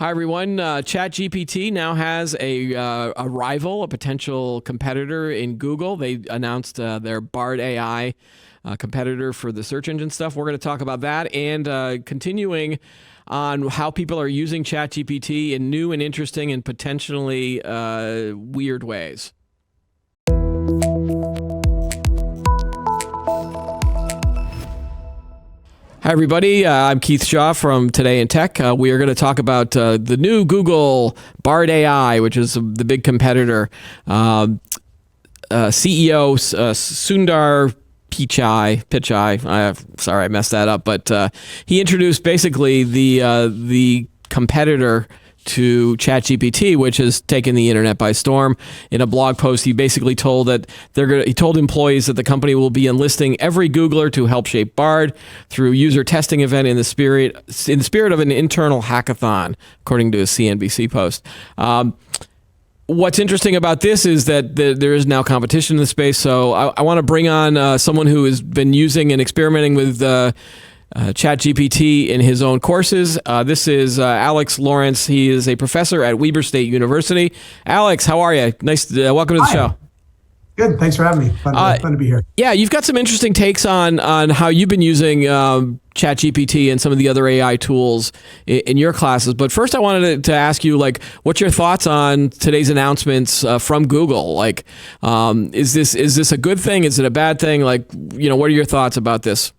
Hi, everyone. ChatGPT now has a rival, a potential competitor in Google. They announced their Bard AI competitor for the search engine stuff. We're going to talk about that and continuing on how people are using ChatGPT in new and interesting and potentially weird ways. Hi, everybody. I'm Keith Shaw from Today in Tech. We are going to talk about the new Google Bard AI, which is the big competitor. CEO Sundar Pichai. Sorry, I messed that up. But he introduced basically the competitor to ChatGPT, which has taken the internet by storm. In a blog post, he basically told that he told employees that the company will be enlisting every Googler to help shape Bard through user testing event in the spirit of an internal hackathon, according to a CNBC post. What's interesting about this is that there is now competition in the space. So I want to bring on someone who has been using and experimenting with ChatGPT in his own courses. This is Alex Lawrence. He is a professor at Weber State University. Alex, how are you? Nice. Welcome to the show. Good. Thanks for having me. Fun to be here. Yeah, you've got some interesting takes on how you've been using ChatGPT and some of the other AI tools in your classes. But first, I wanted to ask you, what's your thoughts on today's announcements from Google? Is this a good thing? Is it a bad thing? What are your thoughts about this?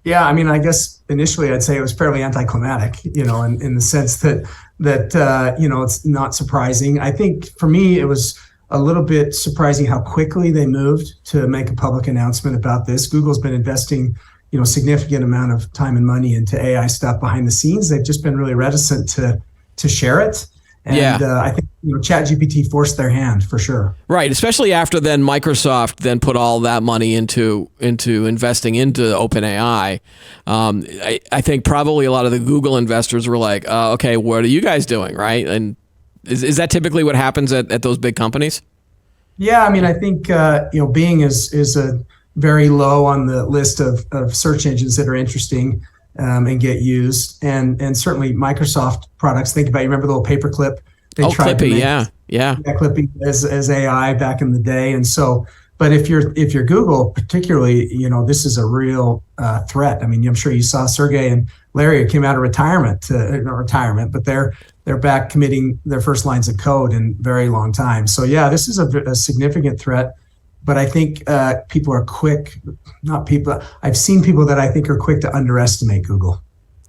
Yeah, I guess initially I'd say it was fairly anticlimactic, in the sense that it's not surprising. I think for me, it was a little bit surprising how quickly they moved to make a public announcement about this. Google's been investing, a significant amount of time and money into AI stuff behind the scenes. They've just been really reticent to share it. And I think ChatGPT forced their hand for sure. Right, especially after then Microsoft then put all that money into investing into OpenAI. I think probably a lot of the Google investors were like, okay, what are you guys doing, right? And is that typically what happens at those big companies? Yeah, I think Bing is a very low on the list of search engines that are interesting. And get used, and certainly Microsoft products. Think about, you remember the little paperclip? They tried Clippy, to make Clippy as AI back in the day, and so. But if you're Google, particularly, this is a real threat. I'm sure you saw Sergey and Larry came out of retirement, not retirement, but they're back committing their first lines of code in a very long time. So yeah, this is a significant threat. But I think people are quick, I've seen people that I think are quick to underestimate Google.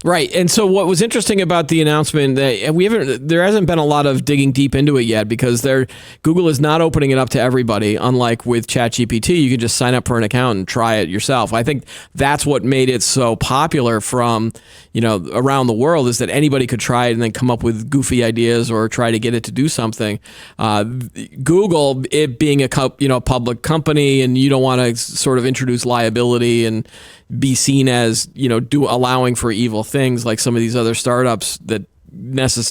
Right. And so what was interesting about the announcement, there hasn't been a lot of digging deep into it yet, because Google is not opening it up to everybody. Unlike with ChatGPT, you can just sign up for an account and try it yourself. I think that's what made it so popular from, around the world, is that anybody could try it and then come up with goofy ideas or try to get it to do something. Google, it being a public company, and you don't want to sort of introduce liability and be seen as allowing for evil things like some of these other startups that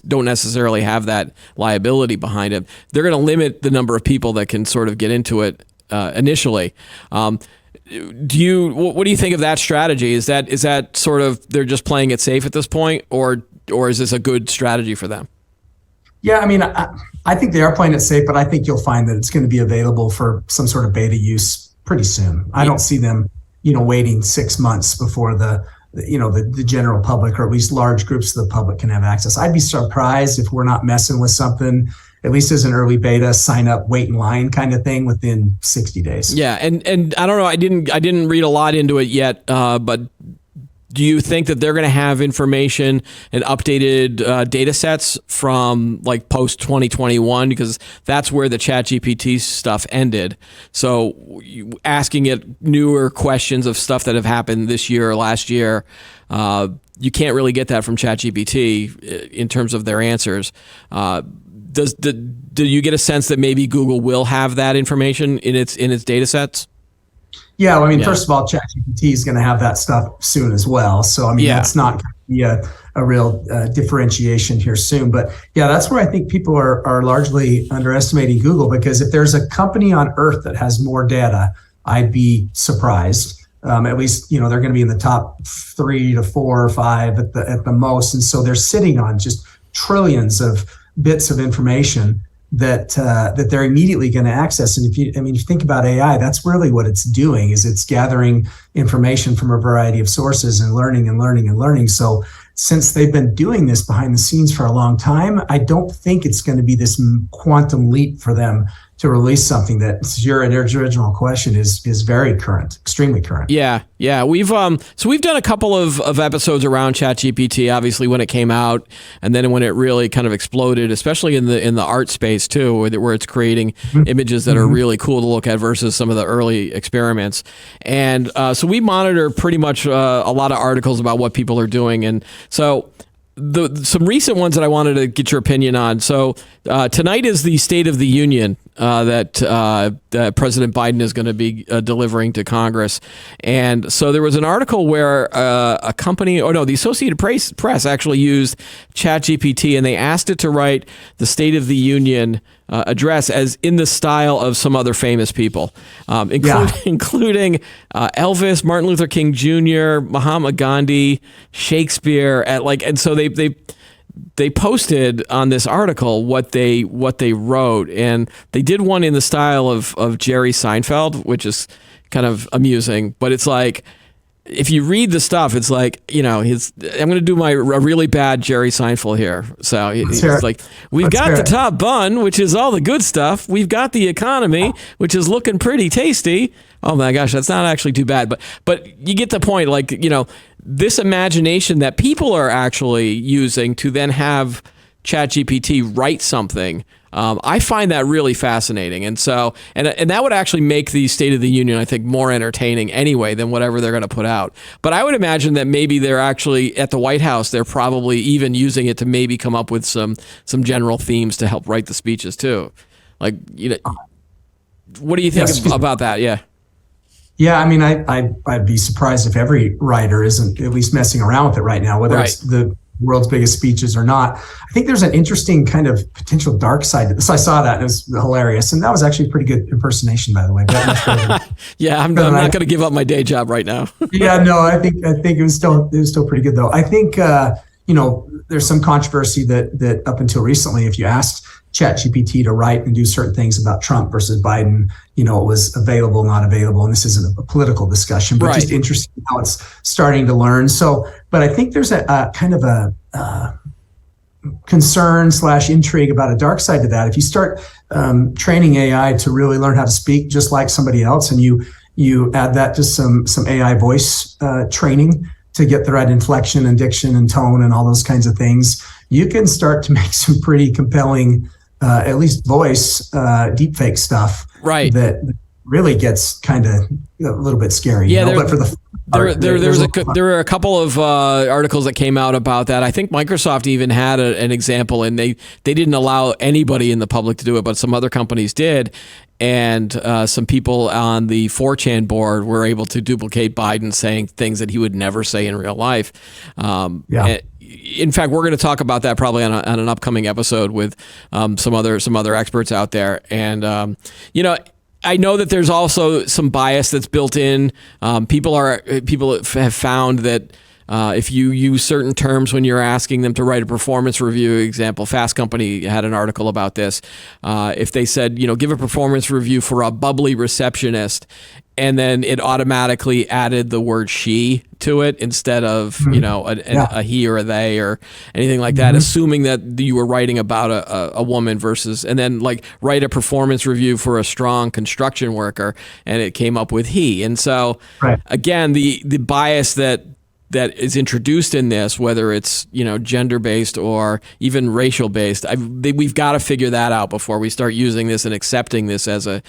don't necessarily have that liability behind it. They're going to limit the number of people that can sort of get into it initially. What do you think of that strategy? Is that sort of they're just playing it safe at this point, or is this a good strategy for them? Yeah, I think they are playing it safe, but I think you'll find that it's going to be available for some sort of beta use pretty soon. I don't see them waiting 6 months before the general public, or at least large groups of the public, can have access. I'd be surprised if we're not messing with something, at least as an early beta, sign up, wait in line kind of thing within 60 days. Yeah, and I don't know, I didn't read a lot into it yet, but do you think that they're going to have information and updated data sets from post 2021? Because that's where the ChatGPT stuff ended. So asking it newer questions of stuff that have happened this year or last year, you can't really get that from ChatGPT in terms of their answers. Do you get a sense that maybe Google will have that information in its data sets? Yeah, first of all, ChatGPT is going to have that stuff soon as well. So, that's not going to be a real differentiation here soon. But yeah, that's where I think people are largely underestimating Google, because if there's a company on earth that has more data, I'd be surprised. At least, they're going to be in the top 3 to 4 or 5 at the most. And so they're sitting on just trillions of bits of information that they're immediately going to access. And if you think about AI, that's really what it's doing, is it's gathering information from a variety of sources and learning and learning and learning. So since they've been doing this behind the scenes for a long time, I don't think it's going to be this quantum leap for them to release something that, your original question, is very current, extremely current. Yeah. We've done a couple of episodes around ChatGPT, obviously when it came out, and then when it really kind of exploded, especially in the art space too, where it's creating images that are really cool to look at versus some of the early experiments. And so we monitor pretty much a lot of articles about what people are doing, and so some recent ones that I wanted to get your opinion on. So tonight is the State of the Union that President Biden is going to be delivering to Congress. And so there was an article where a company, the Associated Press actually used ChatGPT, and they asked it to write the State of the Union address as in the style of some other famous people, including Elvis, Martin Luther King Jr., Mahatma Gandhi, Shakespeare. And so they posted on this article what they wrote, and they did one in the style of Jerry Seinfeld, which is kind of amusing. But it's like, if you read the stuff, it's like, I'm going to do a really bad Jerry Seinfeld here. So it's like, we've got the top bun, which is all the good stuff. We've got the economy, which is looking pretty tasty. Oh my gosh, that's not actually too bad. But you get the point, like, this imagination that people are actually using to then have ChatGPT write something. I find that really fascinating. And so, and that would actually make the State of the Union, I think, more entertaining anyway than whatever they're going to put out. But I would imagine that maybe they're actually, at the White House, they're probably even using it to maybe come up with some general themes to help write the speeches too. Like, what do you think about that? Yeah. Yeah, I mean, I'd be surprised if every writer isn't at least messing around with it right now, whether it's the world's biggest speeches or not. I think there's an interesting kind of potential dark side to this. I saw that, and it was hilarious. And that was actually a pretty good impersonation, by the way. Yeah, I'm not going to give up my day job right now. Yeah, no, I think it was still pretty good, though. I think, there's some controversy that up until recently, if you asked ChatGPT to write and do certain things about Trump versus Biden, it was available, not available. And this isn't a political discussion, but just interesting how it's starting to learn. So, but I think there's a kind of a concern / intrigue about a dark side to that. If you start training AI to really learn how to speak just like somebody else, and you add that to some AI voice training to get the right inflection and diction and tone and all those kinds of things, you can start to make some pretty compelling, at least voice, deepfake stuff. Right. That really gets kind of a little bit scary. Yeah. But for there were a couple of articles that came out about that. I think Microsoft even had an example, and they didn't allow anybody in the public to do it, but some other companies did. And some people on the 4chan board were able to duplicate Biden saying things that he would never say in real life. In fact, we're going to talk about that probably on an upcoming episode with some other experts out there. And I know that there's also some bias that's built in. People have found that if you use certain terms when you're asking them to write a performance review, example, Fast Company had an article about this. If they said, give a performance review for a bubbly receptionist, and then it automatically added the word she to it instead of, a he or a they or anything like that, assuming that you were writing about a woman versus, and then like write a performance review for a strong construction worker, and it came up with he. And so, again, the bias that is introduced in this, whether it's gender-based or even racial-based, we've got to figure that out before we start using this and accepting this as a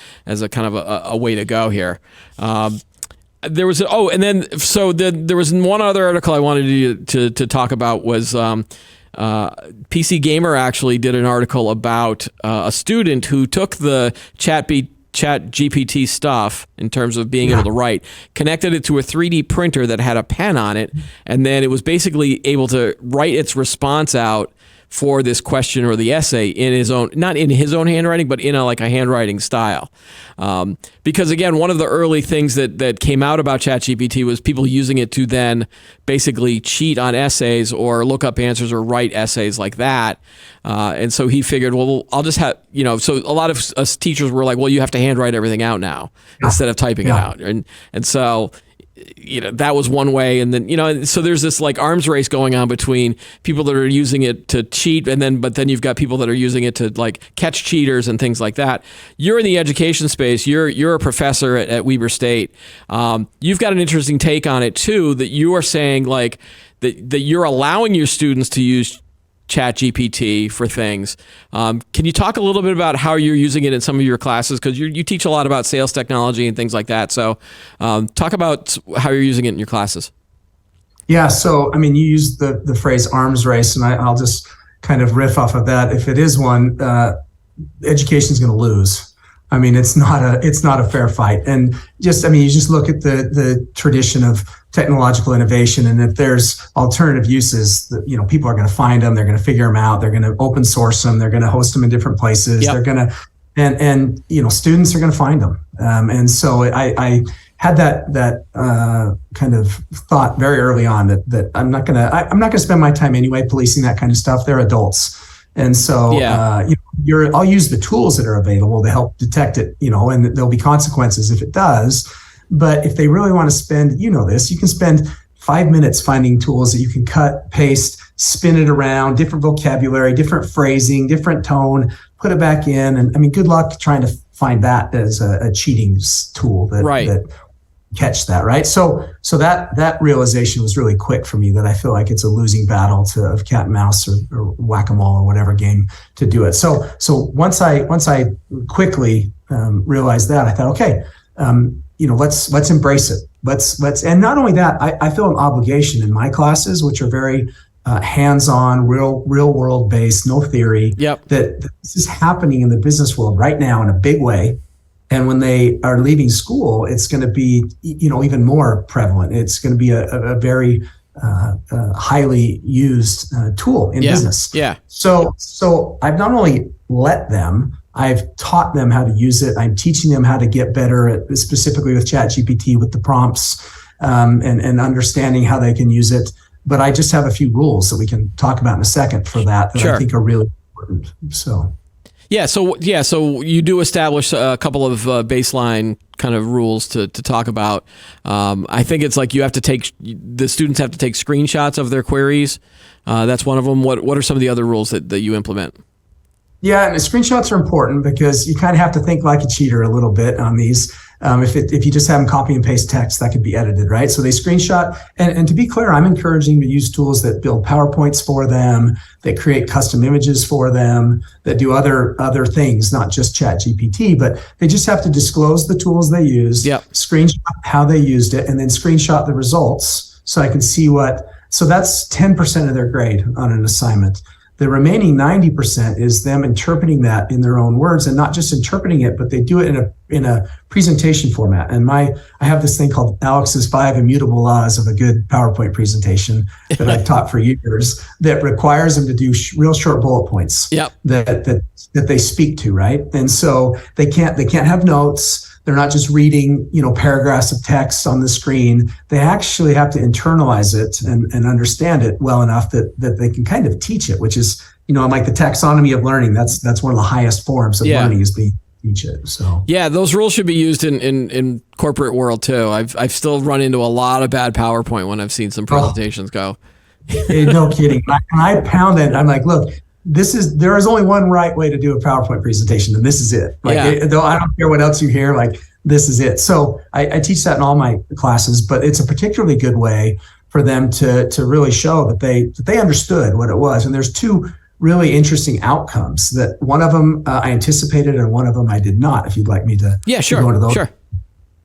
kind of a way to go here. There was there was one other article I wanted to talk about was PC Gamer actually did an article about a student who took the ChatGPT stuff in terms of being able to write, connected it to a 3D printer that had a pen on it, and then it was basically able to write its response out for this question or the essay in his own, not in his own handwriting, but in a handwriting style. Because again, one of the early things that came out about ChatGPT was people using it to then basically cheat on essays or look up answers or write essays like that. And so he figured, well, I'll just have, so a lot of us teachers were like, well, you have to handwrite everything out now instead of typing it out. And so, that was one way. And then, so there's this arms race going on between people that are using it to cheat. But then you've got people that are using it to catch cheaters and things like that. You're in the education space. You're a professor at Weber State. You've got an interesting take on it too, that you are saying that you're allowing your students to use ChatGPT for things. Can you talk a little bit about how you're using it in some of your classes? Because you teach a lot about sales technology and things like that. So talk about how you're using it in your classes. Yeah. So, you used the phrase arms race, and I'll just kind of riff off of that. If it is one, education is going to lose. It's not a fair fight. And you just look at the tradition of technological innovation, and if there's alternative uses, people are going to find them, they're going to figure them out, they're going to open source them, they're going to host them in different places, they're going to, and students are going to find them. And so I had that kind of thought very early on that I'm not going to spend my time anyway policing that kind of stuff. They're adults. And so, I'll use the tools that are available to help detect it, and there'll be consequences if it does. But if they really want to spend, you can spend 5 minutes finding tools that you can cut, paste, spin it around, different vocabulary, different phrasing, different tone, put it back in. And good luck trying to find that as a cheating tool that catch that, right? So that realization was really quick for me, that I feel like it's a losing battle of cat and mouse or whack-a-mole or whatever game to do it. So once I quickly realized that, I thought, okay, let's embrace it. Let's and not only that, I feel an obligation in my classes, which are very hands-on, real world based, no theory. That this is happening in the business world right now in a big way. And when they are leaving school, it's going to be, even more prevalent. It's going to be a very highly used tool in business. Yeah. So I've not only let them, I've taught them how to use it. I'm teaching them how to get better at, specifically with ChatGPT, with the prompts, and understanding how they can use it. But I just have a few rules that we can talk about in a second for that I think are really important. So you do establish a couple of baseline kind of rules to talk about. I think it's the students have to take screenshots of their queries. That's one of them. What are some of the other rules that you implement? Yeah, and the screenshots are important because you kind of have to think like a cheater a little bit on these. If you just have them copy and paste text, that could be edited, right? So they screenshot. And to be clear, I'm encouraging to use tools that build PowerPoints for them, that create custom images for them, that do other things, not just ChatGPT, but they just have to disclose the tools they use, screenshot how they used it, and then screenshot the results so I can see so that's 10% of their grade on an assignment. The remaining 90% is them interpreting that in their own words, and not just interpreting it, but they do it in a presentation format. And I have this thing called Alex's 5 immutable laws of a good PowerPoint presentation that I've taught for years, that requires them to do real short bullet points that they speak to, right? And so they can't have notes. They're not just reading, paragraphs of text on the screen. They actually have to internalize it and understand it well enough that they can kind of teach it, which is, like the taxonomy of learning. That's one of the highest forms of learning, is being teach it. So those rules should be used in corporate world too. I've still run into a lot of bad PowerPoint when I've seen some presentations go. No kidding. I pound it. I'm like, look, there is only one right way to do a PowerPoint presentation, and this is it. I don't care what else you hear, this is it. So I teach that in all my classes, but it's a particularly good way for them to really show that they understood what it was. And there's two really interesting outcomes. That one of them I anticipated, and one of them I did not. If you'd like me to, to go into those. Sure.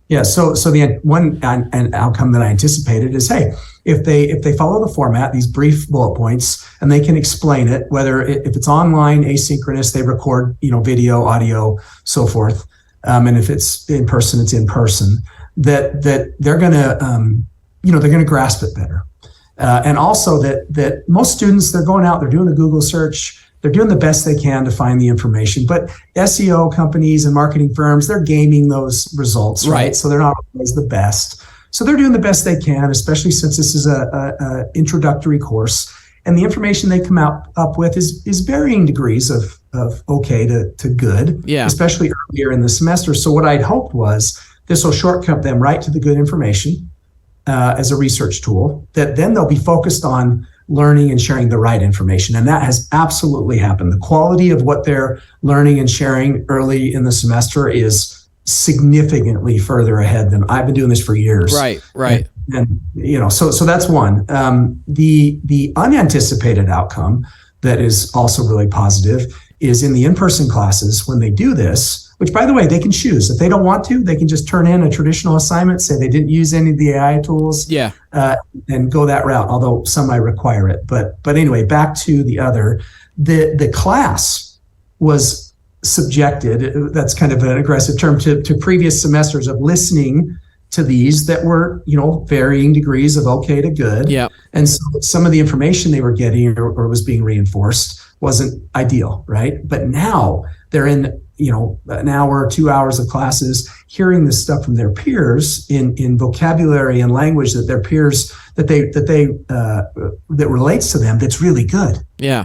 Yeah. So the one an outcome that I anticipated is, hey, if they follow the format, these brief bullet points, and they can explain it, whether if it's online, asynchronous, they record, video, audio, so forth. And if it's in person, it's in person, that they're going to, they're going to grasp it better. And also that most students, they're going out, they're doing a Google search, they're doing the best they can to find the information. But SEO companies and marketing firms, they're gaming those results, right? So they're not always the best. So they're doing the best they can, especially since this is a introductory course. And the information they come up with is varying degrees of okay to good, especially earlier in the semester. So what I'd hoped was this will shortcut them right to the good information as a research tool, that then they'll be focused on learning and sharing the right information. And that has absolutely happened. The quality of what they're learning and sharing early in the semester is significantly further ahead than I've been doing this for years. Right. And so that's one. The unanticipated outcome that is also really positive is in the in-person classes when they do this, which, by the way, they can choose. If they don't want to, they can just turn in a traditional assignment, say they didn't use any of the AI tools, and go that route, although some might require it. But anyway, back to the class was subjected, that's kind of an aggressive term, to previous semesters of listening to these that were, varying degrees of okay to good. Yeah. And so some of the information they were getting or was being reinforced wasn't ideal, right? But now they're in, an hour, 2 hours of classes, hearing this stuff from their peers in vocabulary and language that their peers that relates to them, that's really good. Yeah.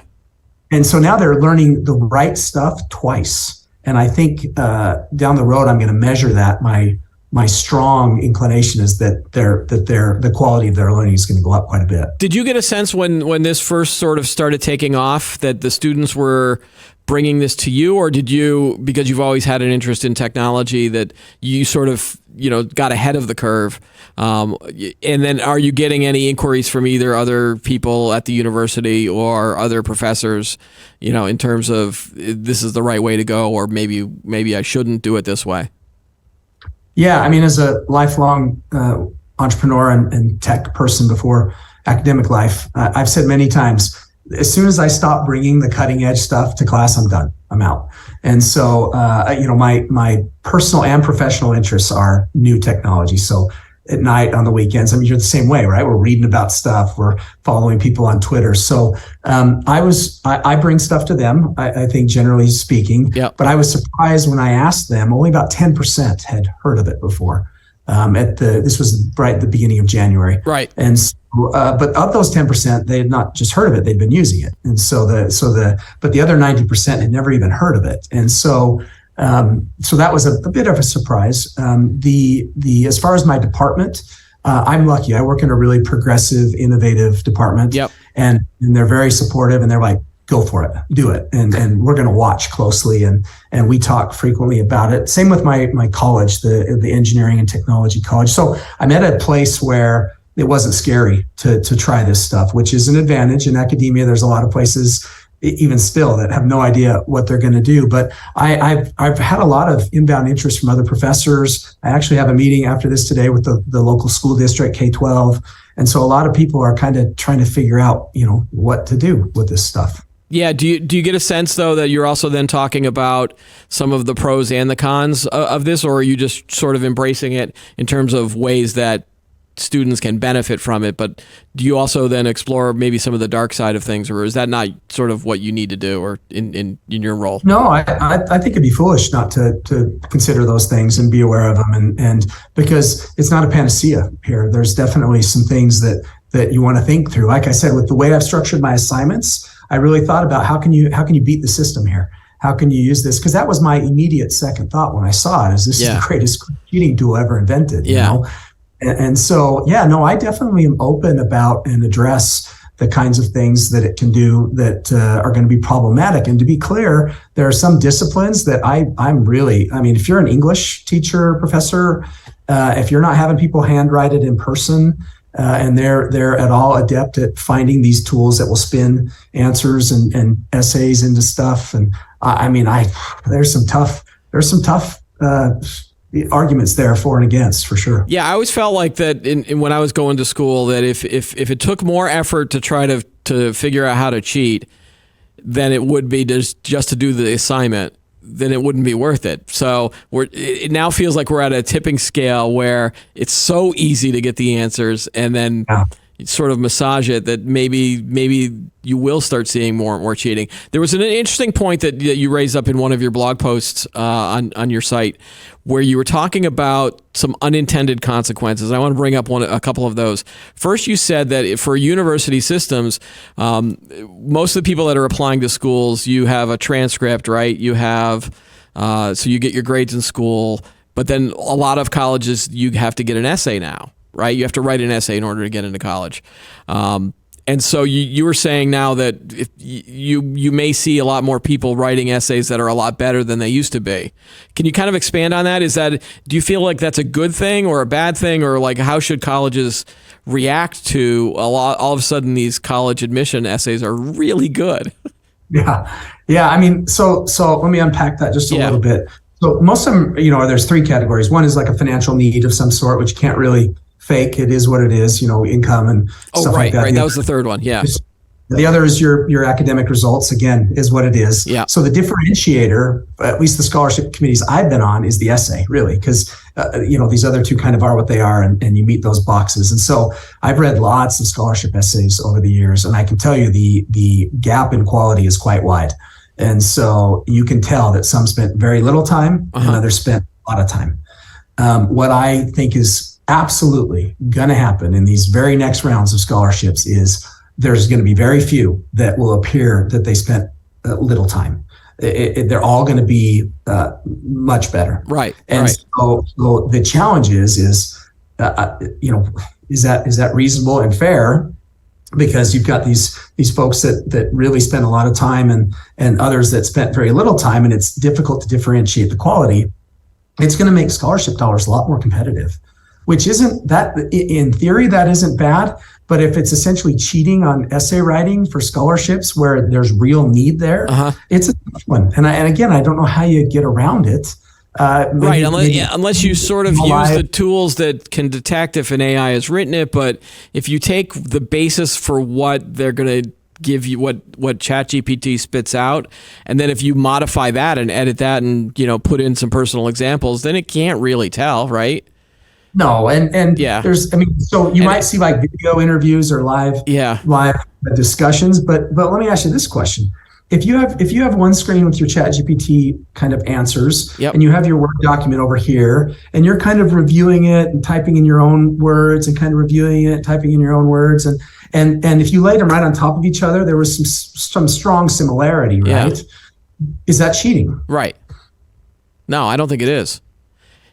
And so now they're learning the right stuff twice. And I think down the road, I'm going to measure that. My strong inclination is that the quality of their learning is going to go up quite a bit. Did you get a sense when this first sort of started taking off that the students were bringing this to you, or did you, because you've always had an interest in technology, that you sort of got ahead of the curve? And then are you getting any inquiries from either other people at the university or other professors, in terms of this is the right way to go, or maybe I shouldn't do it this way? Yeah, I mean, as a lifelong entrepreneur and tech person before academic life, I've said many times, as soon as I stop bringing the cutting edge stuff to class, I'm done. I'm out. And so, my personal and professional interests are new technology. So at night, on the weekends, you're the same way, right? We're reading about stuff. We're following people on Twitter. So I bring stuff to them, I think, generally speaking. Yep. But I was surprised when I asked them, only about 10% had heard of it before. This was right at the beginning of January. Right. And so, but of those 10%, they had not just heard of it, they'd been using it. And but the other 90% had never even heard of it. And so that was a bit of a surprise. As far as my department, I'm lucky. I work in a really progressive, innovative department. Yep. And they're very supportive, and they're like, go for it, do it. And we're going to watch closely, and we talk frequently about it. Same with my college, the engineering and technology college. So I'm at a place where it wasn't scary to try this stuff, which is an advantage. In academia, there's a lot of places even still that have no idea what they're going to do. But I've had a lot of inbound interest from other professors. I actually have a meeting after this today with the local school district, K-12. And so a lot of people are kind of trying to figure out, what to do with this stuff. Yeah. Do you get a sense, though, that you're also then talking about some of the pros and the cons of this, or are you just sort of embracing it in terms of ways that students can benefit from it? But do you also then explore maybe some of the dark side of things, or is that not sort of what you need to do, or in your role? No, I think it'd be foolish not to consider those things and be aware of them, and because it's not a panacea here. There's definitely some things that you want to think through. Like I said, with the way I've structured my assignments, I really thought about how can you beat the system here? How can you use this? Because that was my immediate second thought when I saw it, is this is the greatest cheating tool ever invented. You know? And so, I definitely am open about and address the kinds of things that it can do that are going to be problematic. And to be clear, there are some disciplines that if you're an English teacher, professor, if you're not having people handwrite it in person, and they're at all adept at finding these tools that will spin answers and essays into stuff. And there's some tough arguments there for and against, for sure. Yeah, I always felt like that when I was going to school, that if it took more effort to try to figure out how to cheat than it would be just to do the assignment, then it wouldn't be worth it. So it now feels like we're at a tipping scale where it's so easy to get the answers, and then sort of massage it, that maybe you will start seeing more and more cheating. There was an interesting point that you raised up in one of your blog posts on your site, where you were talking about some unintended consequences. I want to bring up a couple of those. First, you said that for university systems, most of the people that are applying to schools, you have a transcript, right? You have so you get your grades in school, but then a lot of colleges, you have to get an essay now. Right, you have to write an essay in order to get into college, and so you were saying now that if you may see a lot more people writing essays that are a lot better than they used to be. Can you kind of expand on that? Do you feel like that's a good thing or a bad thing, or like how should colleges react to all of a sudden these college admission essays are really good? Yeah. I mean, so let me unpack that just a little bit. So most of them, there's three categories. One is like a financial need of some sort, which you can't really fake. It is what it is, income and stuff like that. Right. That was the third one. Yeah. The other is your academic results, again, is what it is. Yeah. So the differentiator, at least the scholarship committees I've been on, is the essay, really, because, these other two kind of are what they are, and you meet those boxes. And so I've read lots of scholarship essays over the years, and I can tell you the gap in quality is quite wide. And so you can tell that some spent very little time and others spent a lot of time. What I think is absolutely going to happen in these very next rounds of scholarships is there's going to be very few that will appear that they spent little time. They're all going to be much better. Right. And so the challenge is that reasonable and fair? Because you've got these folks that really spend a lot of time and others that spent very little time, and it's difficult to differentiate the quality. It's going to make scholarship dollars a lot more competitive, which isn't that, in theory, that isn't bad. But if it's essentially cheating on essay writing for scholarships where there's real need there, it's a tough one. And again, I don't know how you get around it. Unless you sort of use the tools that can detect if an AI has written it. But if you take the basis for what they're going to give you, what ChatGPT spits out, and then if you modify that and edit that and put in some personal examples, then it can't really tell, right? No, and there's, so you might see like video interviews or live discussions, but let me ask you this question. If you have one screen with your ChatGPT kind of answers, and you have your Word document over here, and you're kind of reviewing it and typing in your own words and kind of reviewing it, typing in your own words, and if you laid them right on top of each other, there was some strong similarity, right? Yeah. Is that cheating? Right. No, I don't think it is.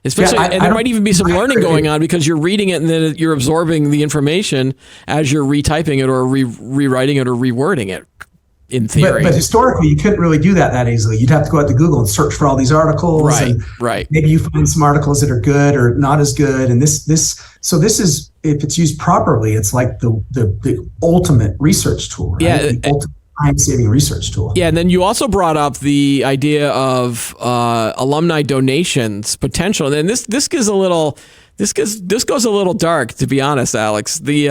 Especially, and there might even be some learning going on because you're reading it and then you're absorbing the information as you're retyping it or rewriting it or rewording it. In theory, but historically, you couldn't really do that easily. You'd have to go out to Google and search for all these articles, right? Maybe you find some articles that are good or not as good, and this is, if it's used properly, it's like the ultimate research tool, right? Yeah, the ultimate time-saving research tool. Yeah, and then you also brought up the idea of alumni donations potential, and this gives a little. This goes a little dark, to be honest, Alex. The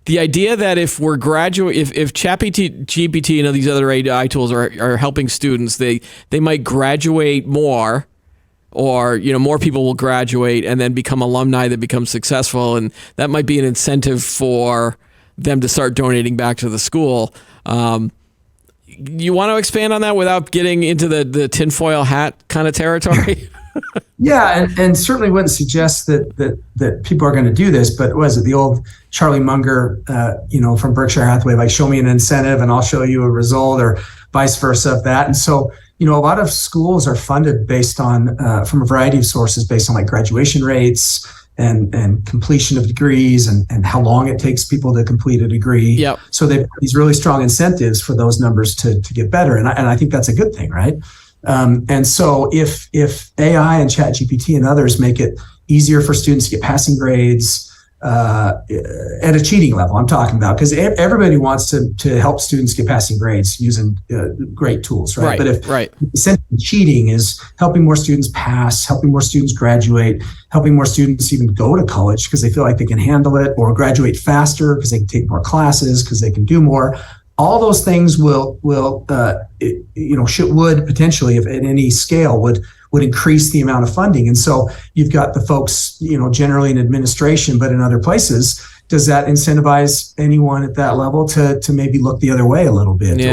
idea that if ChatGPT and these other AI tools are helping students, they might graduate more, or more people will graduate and then become alumni that become successful, and that might be an incentive for them to start donating back to the school. You want to expand on that without getting into the tinfoil hat kind of territory? Yeah, and certainly wouldn't suggest that people are going to do this, but was it the old Charlie Munger, from Berkshire Hathaway, like show me an incentive and I'll show you a result, or vice versa of that. And so, a lot of schools are funded based on, from a variety of sources, based on like graduation rates and completion of degrees and how long it takes people to complete a degree. Yep. So they've got these really strong incentives for those numbers to get better. And I think that's a good thing, right? And so if AI and ChatGPT and others make it easier for students to get passing grades at a cheating level, I'm talking about, because everybody wants to help students get passing grades using great tools, right? But if essentially cheating is helping more students pass, helping more students graduate, helping more students even go to college because they feel like they can handle it, or graduate faster because they can take more classes, because they can do more. All those things would potentially, if at any scale, would increase the amount of funding. And so you've got the folks, generally in administration, but in other places, does that incentivize anyone at that level to maybe look the other way a little bit,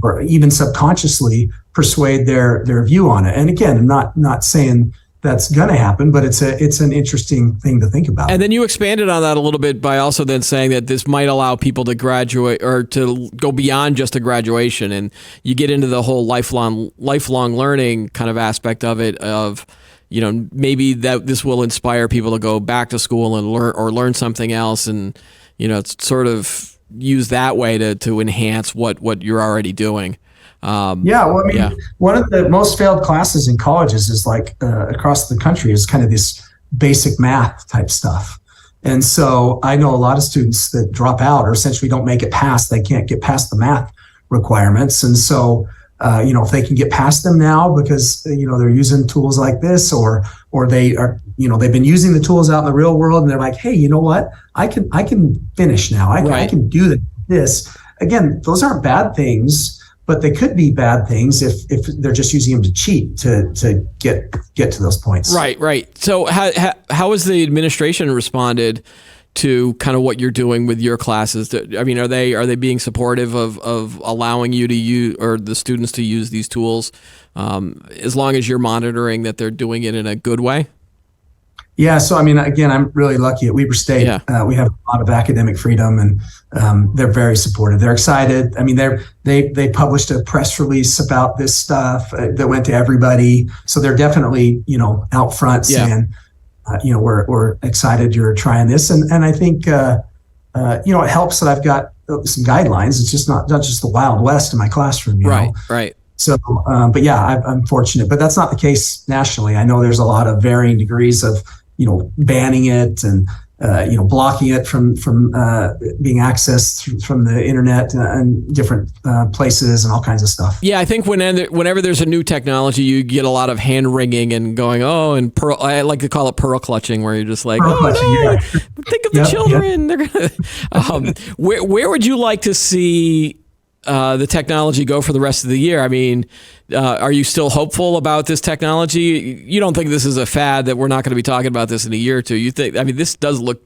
or even subconsciously persuade their view on it? And again, I'm not saying that's going to happen, but it's an interesting thing to think about. And then you expanded on that a little bit by also then saying that this might allow people to graduate or to go beyond just a graduation, and you get into the whole lifelong learning kind of aspect of it. Of maybe that this will inspire people to go back to school and learn something else, and it's sort of use that way to enhance what you're already doing. One of the most failed classes in colleges is like across the country is kind of this basic math type stuff. And so I know a lot of students that drop out or essentially don't make it past, they can't get past the math requirements. And so, if they can get past them now because, they're using tools like this, or they are, they've been using the tools out in the real world and they're like, hey, you know what? I can finish now. I can do this. Again, those aren't bad things, but they could be bad things if they're just using them to cheat to get to those points. Right. So how has the administration responded to kind of what you're doing with your classes? I mean, are they being supportive of allowing you to use, or the students to use these tools, as long as you're monitoring that they're doing it in a good way? Yeah. So, I mean, again, I'm really lucky at Weber State. Yeah. We have a lot of academic freedom, and they're very supportive. They're excited. I mean, they published a press release about this stuff that went to everybody. So they're definitely, out front saying, we're excited you're trying this. And I think, it helps that I've got some guidelines. It's just not just the Wild West in my classroom. You know? Right. So, but yeah, I'm fortunate, but that's not the case nationally. I know there's a lot of varying degrees of, banning it and, blocking it from being accessed from the internet and different places and all kinds of stuff. Yeah, I think whenever there's a new technology, you get a lot of hand wringing and going, I like to call it pearl clutching, where you're just like, think of the children. They're gonna. Where would you like to see the technology go for the rest of the year? I mean, are you still hopeful about this technology? You don't think this is a fad, that we're not going to be talking about this in a year or two? You think, this does look,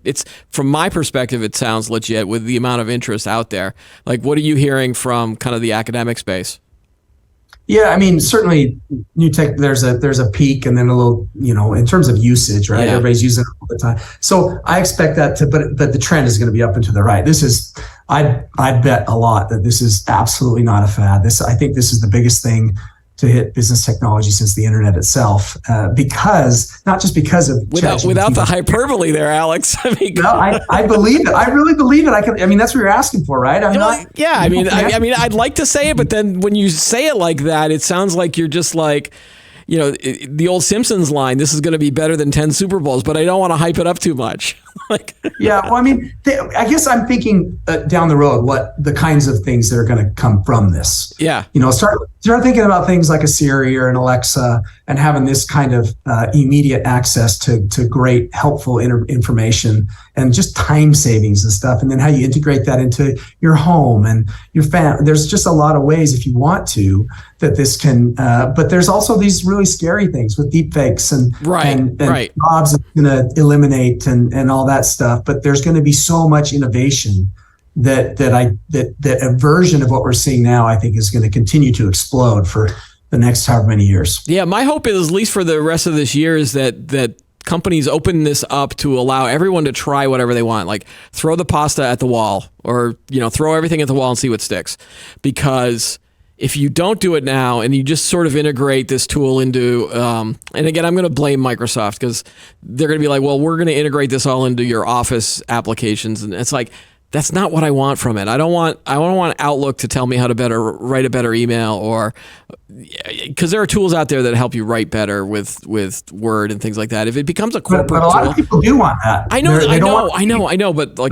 from my perspective, it sounds legit with the amount of interest out there. Like, what are you hearing from kind of the academic space? Yeah, certainly new tech, there's a peak and then a little, in terms of usage, right? Yeah. Everybody's using it all the time. So I expect that but the trend is going to be up and to the right. I bet a lot that this is absolutely not a fad. I think this is the biggest thing to hit business technology since the internet itself, not just because of without the hyperbole there, Alex. I believe it. I really believe it. That's what you're asking for, right? I'd like to say it, but then when you say it like that, it sounds like you're just like, the old Simpsons line, this is going to be better than 10 Super Bowls, but I don't want to hype it up too much. Yeah, well, I guess I'm thinking down the road what the kinds of things that are going to come from this. Yeah. Start thinking about things like a Siri or an Alexa and having this kind of immediate access to great, helpful information and just time savings and stuff. And then how you integrate that into your home and your family. There's just a lot of ways, if you want to, that this can, but there's also these really scary things with deep fakes and jobs it's going to eliminate and all that stuff. But there's going to be so much innovation that a version of what we're seeing now, I think, is going to continue to explode for the next however many years. Yeah, my hope is, at least for the rest of this year, is that companies open this up to allow everyone to try whatever they want. Like, throw the pasta at the wall, or throw everything at the wall and see what sticks. Because if you don't do it now and you just sort of integrate this tool into, and again, I'm going to blame Microsoft, because they're going to be like, well, we're going to integrate this all into your Office applications. And it's like, that's not what I want from it. I don't want Outlook to tell me how to write a better email, or because there are tools out there that help you write better with Word and things like that. If it becomes a corporate but a lot of people do want that. I know. But like,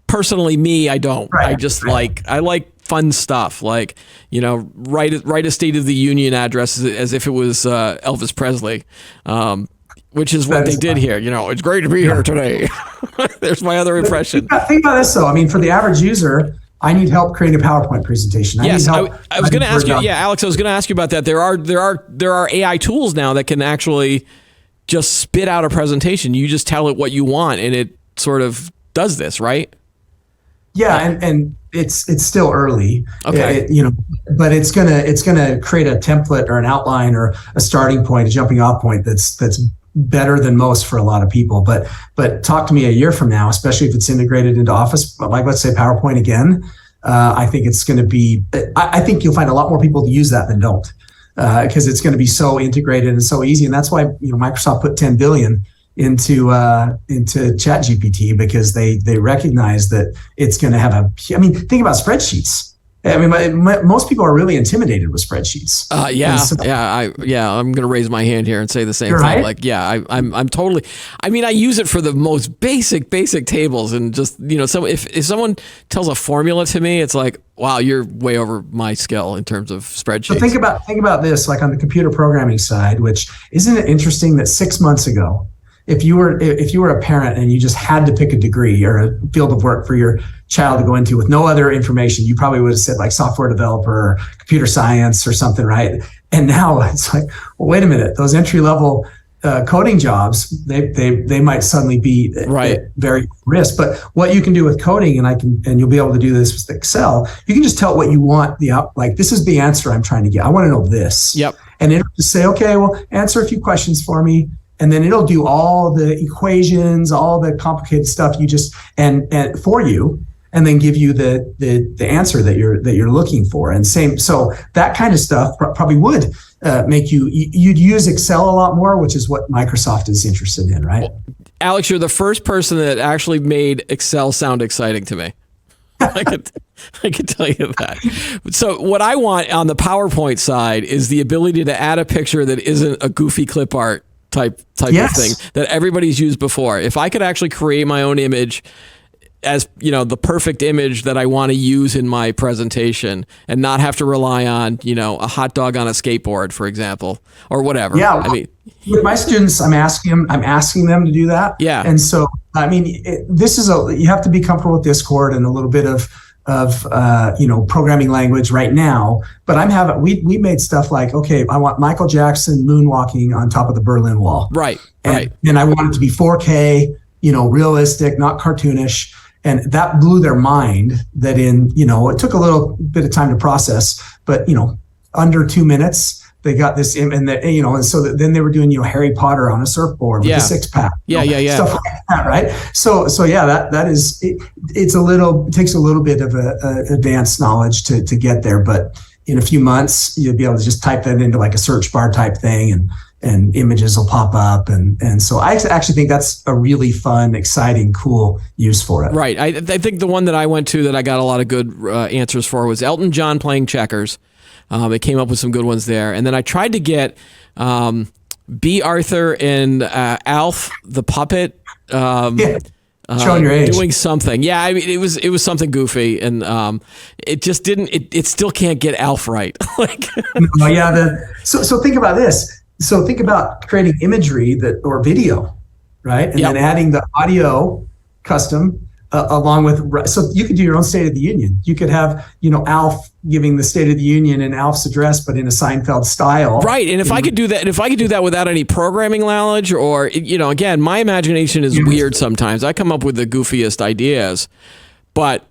personally, me, I don't. Right, I just I like fun stuff, like, write a State of the Union address as if it was Elvis Presley, which is what they did here. It's great to be here today. There's my other impression. Think about this, though. For the average user, I need help creating a PowerPoint presentation. I was going to ask you. Yeah, Alex, I was going to ask you about that. There are AI tools now that can actually just spit out a presentation. You just tell it what you want, and it sort of does this, right? Yeah, and it's still early. Okay. But it's gonna create a template or an outline or a starting point, a jumping off point that's better than most for a lot of people. But talk to me a year from now, especially if it's integrated into Office, like let's say PowerPoint again. I think it's going to be. I think you'll find a lot more people to use that than don't, because it's going to be so integrated and so easy. And that's why Microsoft put $10 billion into ChatGPT, because they recognize that it's going to have a. I mean, think about spreadsheets. I mean, most people are really intimidated with spreadsheets. I'm going to raise my hand here and say the same thing. Right? Like, I'm totally. I mean, I use it for the most basic tables, and just so if someone tells a formula to me, it's like, wow, you're way over my skill in terms of spreadsheets. So think about this, like on the computer programming side, which isn't it interesting that 6 months ago, if you were a parent and you just had to pick a degree or a field of work for your child to go into with no other information, you probably would have said like software developer or computer science or something, right? And now it's like, well, wait a minute, those entry level coding jobs, they might suddenly be right. at very risk. But what you can do with coding, and you'll be able to do this with Excel, you can just tell it what you want. Like, this is the answer I'm trying to get. I want to know this. Yep. And it'll just say, okay, well, answer a few questions for me. And then it'll do all the equations, all the complicated stuff and for you, and then give you the answer that you're looking for. And so that kind of stuff probably would make you'd use Excel a lot more, which is what Microsoft is interested in, right? Well, Alex, you're the first person that actually made Excel sound exciting to me. I could tell you that. So what I want on the PowerPoint side is the ability to add a picture that isn't a goofy clip art type yes. of thing that everybody's used before. If I could actually create my own image as the perfect image that I want to use in my presentation, and not have to rely on a hot dog on a skateboard, for example, or whatever. Yeah, well, with my students, I'm asking them to do that. Yeah, and so I mean, you have to be comfortable with Discord and a little bit of programming language right now, but we made stuff like, okay, I want Michael Jackson moonwalking on top of the Berlin Wall. Right. And I want it to be 4K, realistic, not cartoonish. And that blew their mind that it took a little bit of time to process, but, under 2 minutes, they got this, and so then they were doing, Harry Potter on a surfboard with a 6-pack. Stuff like that, right? So yeah, that is, it takes a little bit of advanced knowledge to get there, but in a few months, you'll be able to just type that into like a search bar type thing, and images will pop up. And so I actually think that's a really fun, exciting, cool use for it. Right. I think the one that I went to that I got a lot of good answers for was Elton John playing checkers. It came up with some good ones there. And then I tried to get B. Arthur and Alf the puppet. Showing your age. Doing something. Yeah, I mean, it was something goofy, and it just didn't. It still can't get Alf right. So think about this. So think about creating imagery or video, right? And then adding the audio custom along with. So you could do your own State of the Union. You could have Alf giving the State of the Union in Alf's address, but in a Seinfeld style. Right. And if I could do that, without any programming knowledge, or again, my imagination is weird sometimes. I come up with the goofiest ideas, but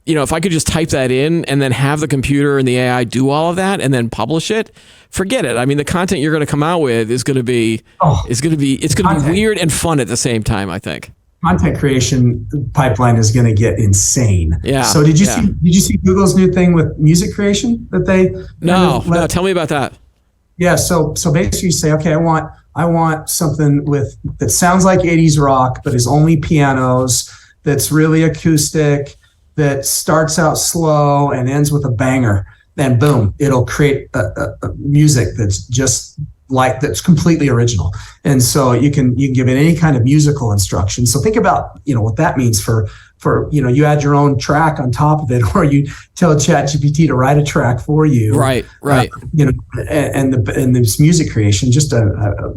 if I could just type that in and then have the computer and the AI do all of that and then publish it, forget it. I mean, the content you're going to come out with is going to be weird and fun at the same time, I think. Content creation pipeline is going to get insane. Yeah. So did you see Google's new thing with music creation that they? No. Tell me about that. Yeah. So basically, you say, okay, I want something that sounds like 80s rock, but is only pianos. That's really acoustic. That starts out slow and ends with a banger. Then boom, it'll create a music that's completely original. And so you can give it any kind of musical instruction. So think about, what that means for you add your own track on top of it, or you tell ChatGPT to write a track for you. Right. And this music creation, just a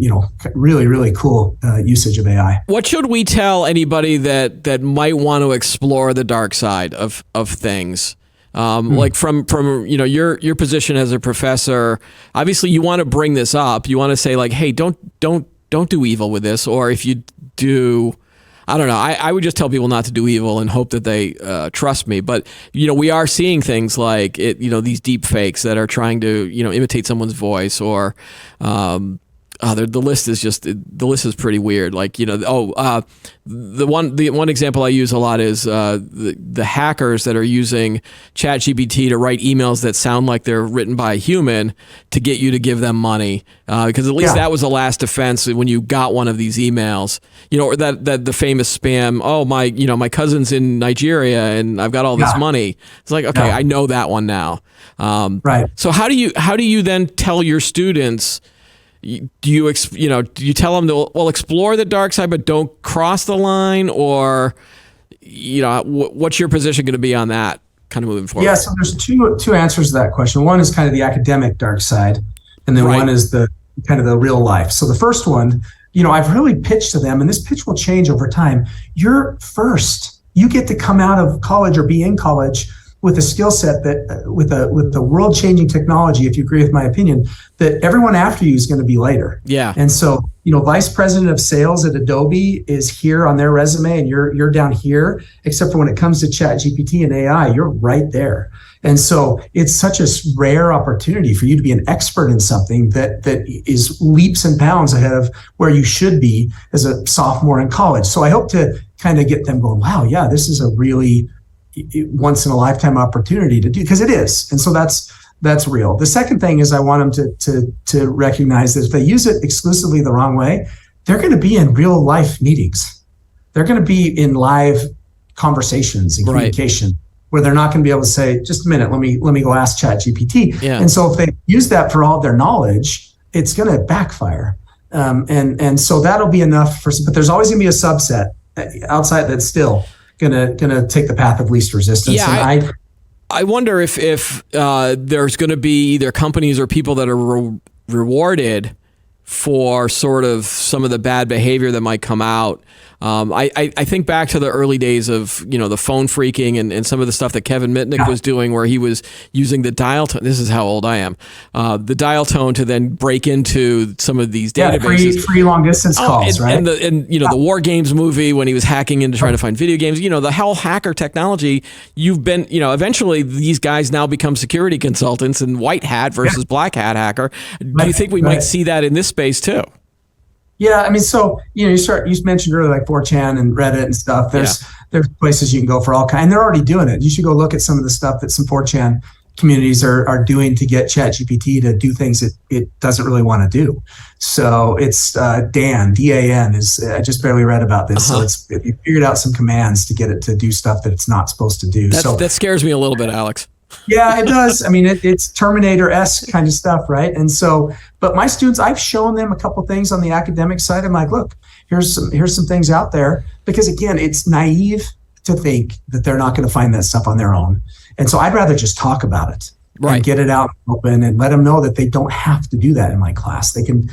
really, really cool usage of AI. What should we tell anybody that might want to explore the dark side of things? Like from your position as a professor, obviously you want to bring this up. You want to say like, hey, don't do evil with this, or if you do, I don't know. I would just tell people not to do evil and hope that they trust me. But we are seeing things like these deep fakes that are trying to imitate someone's voice, or the list is pretty weird. Like the one example I use a lot is the hackers that are using ChatGPT to write emails that sound like they're written by a human to get you to give them money, because at least that was the last defense when you got one of these emails. Or that the famous spam. Oh, my cousin's in Nigeria and I've got all this money. It's like, okay, I know that one now. Right. So how do you then tell your students? Do you tell them to explore the dark side, but don't cross the line, or what's your position going to be on that kind of moving forward? Yeah, so there's two answers to that question. One is kind of the academic dark side, and then one is the kind of the real life. So the first one, I've really pitched to them, and this pitch will change over time. You're first. You get to come out of college or be in college with a skill set that with the world-changing technology, if you agree with my opinion, that everyone after you is going to be later. Yeah. And so, vice president of sales at Adobe is here on their resume, and you're down here, except for when it comes to ChatGPT and AI, you're right there. And so it's such a rare opportunity for you to be an expert in something that is leaps and bounds ahead of where you should be as a sophomore in college. So I hope to kind of get them going, wow, yeah, this is a really once in a lifetime opportunity to do, because it is. And so that's real. The second thing is I want them to recognize that if they use it exclusively the wrong way, they're going to be in real life meetings. They're going to be in live conversations and communication where they're not going to be able to say, just a minute, let me go ask ChatGPT. Yeah. And so if they use that for all their knowledge, it's going to backfire. And so that'll be enough but there's always going to be a subset outside that's still gonna take the path of least resistance. Yeah, and I wonder if there's going to be either companies or people that are rewarded for sort of some of the bad behavior that might come out. I think back to the early days of the phone phreaking and some of the stuff that Kevin Mitnick was doing, where he was using the dial tone. This is how old I am. The dial tone to then break into some of these databases. Free long distance calls, right? And the War Games movie when he was hacking into trying to find video games. The whole hacker technology. You've been eventually these guys now become security consultants and white hat versus black hat hacker. Do you think we might see that in this space too? Yeah, I mean, so you mentioned earlier like 4chan and Reddit and stuff. There's places you can go for all kinds, and they're already doing it. You should go look at some of the stuff that some 4chan communities are doing to get ChatGPT to do things it doesn't really want to do. So it's Dan, DAN is, I just barely read about this. So you figured out some commands to get it to do stuff that it's not supposed to do. That scares me a little bit, Alex. Yeah, it does. I mean, it's Terminator-esque kind of stuff, right? And so, but my students, I've shown them a couple things on the academic side. I'm like, look, here's some things out there, because again, it's naive to think that they're not going to find that stuff on their own. And so I'd rather just talk about it. And get it out open and let them know that they don't have to do that in my class. They can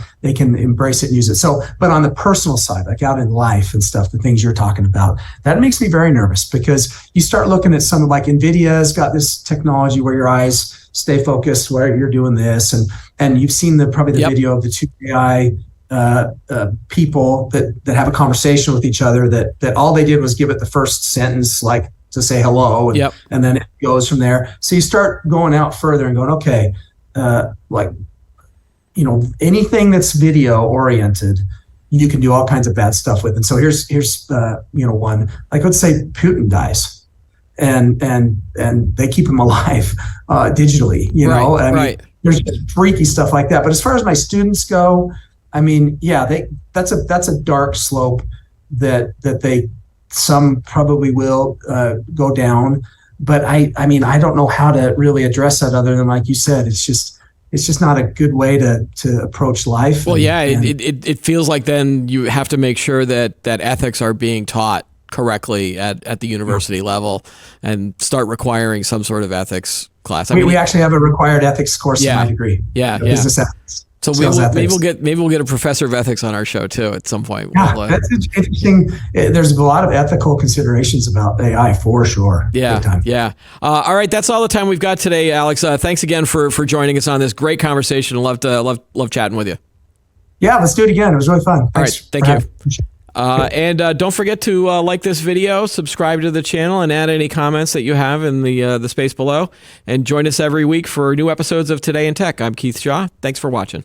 embrace it and use it. So, but on the personal side, like out in life and stuff, the things you're talking about, that makes me very nervous, because you start looking at some of like NVIDIA's got this technology where your eyes stay focused where you're doing this. And you've seen probably the video of the two AI people that have a conversation with each other that all they did was give it the first sentence, like to say hello, and then it goes from there. So you start going out further and going, okay, anything that's video oriented, you can do all kinds of bad stuff with. And so here's one, like let's say Putin dies, and they keep him alive digitally. I mean, there's just freaky stuff like that. But as far as my students go, I mean, that's a dark slope that they. Some probably will go down, but I mean, I don't know how to really address that other than, like you said, it's just not a good way to approach life. Well, it feels like then you have to make sure that ethics are being taught correctly at the university level, and start requiring some sort of ethics class. I mean, we actually have a required ethics course in my degree. Business ethics. So maybe we'll get a professor of ethics on our show too at some point. Yeah, that's interesting. There's a lot of ethical considerations about AI for sure. Yeah. All right, that's all the time we've got today, Alex. Thanks again for joining us on this great conversation. Love chatting with you. Yeah, let's do it again. It was really fun. Thanks. All right, thank you. And don't forget to like this video, subscribe to the channel, and add any comments that you have in the space below. And join us every week for new episodes of Today in Tech. I'm Keith Shaw. Thanks for watching.